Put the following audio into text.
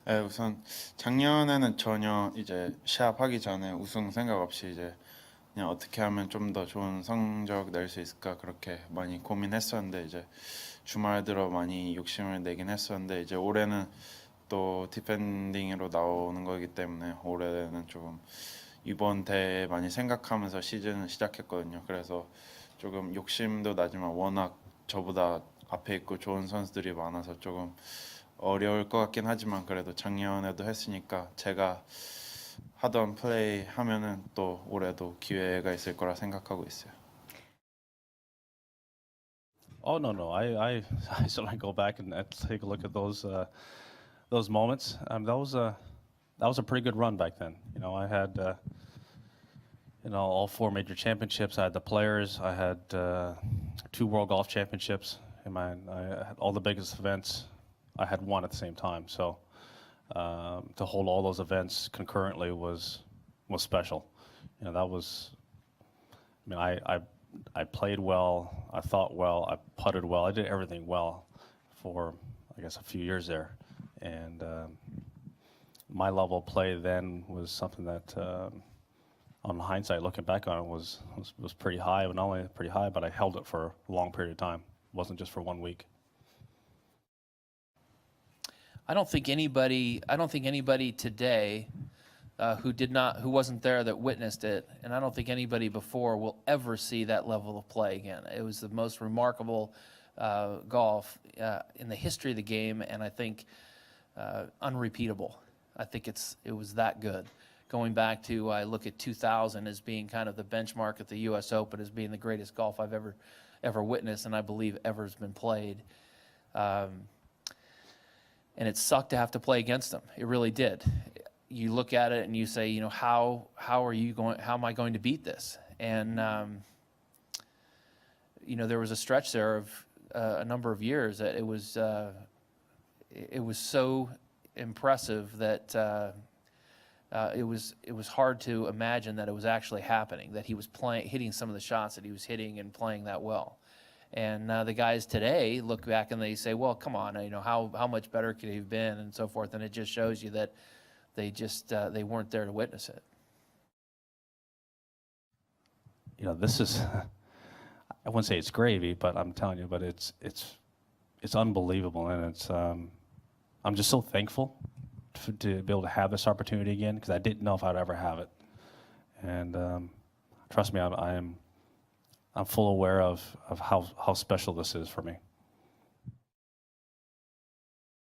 네, 우선 작년에는 전혀 이제 시합하기 전에 우승 생각 없이 이제 그냥 어떻게 하면 좀 더 좋은 성적 낼 수 있을까 그렇게 많이 고민했었는데 이제 주말 들어 많이 욕심을 내긴 했었는데 이제 올해는 또 디펜딩으로 나오는 거기 때문에 올해는 조금 이번 대회 많이 생각하면서 시즌을 시작했거든요. 그래서 조금 욕심도 나지만 워낙 저보다 앞에 있고 좋은 선수들이 많아서 조금 어려울 것 같긴 하지만 그래도 작년에도 했으니까 제가 하던 플레이 하면은 또 올해도 기회가 있을 거라 생각하고 있어요. Oh no, I I certainly go back and take a look at those moments. That was a pretty good run back then. You know, I had all four major championships. I had the players. I had two World Golf Championships. I had all the biggest events. I had one at the same time. So to hold all those events concurrently was special. You know, that was. I mean, I played well. I thought well. I putted well. I did everything well for, I guess, a few years there, and my level of play then was something that, on hindsight, looking back on it, was pretty high. Not only pretty high, but I held it for a long period of time. It wasn't just for 1 week. I don't think anybody today who wasn't there that witnessed it, and I don't think anybody before will ever see that level of play again. It was the most remarkable golf in the history of the game, and I think unrepeatable. I think it was that good. Going back to, I look at 2000 as being kind of the benchmark at the U.S. Open as being the greatest golf I've ever witnessed, and I believe ever has been played. And it sucked to have to play against them. It really did. You look at it and you say, you know, how am I going to beat this? And you know, there was a stretch there of a number of years that it was so impressive that it was hard to imagine that it was actually happening, that he was hitting some of the shots that he was hitting and playing that well. And the guys today look back and they say, well, come on, you know, how much better could he have been and so forth. And it just shows you that they weren't there to witness it. You know, this is, I wouldn't say it's gravy, but I'm telling you, but it's unbelievable, and it's I'm just so thankful to be able to have this opportunity again, because I didn't know if I'd ever have it. And trust me, I'm full aware of how special this is for me.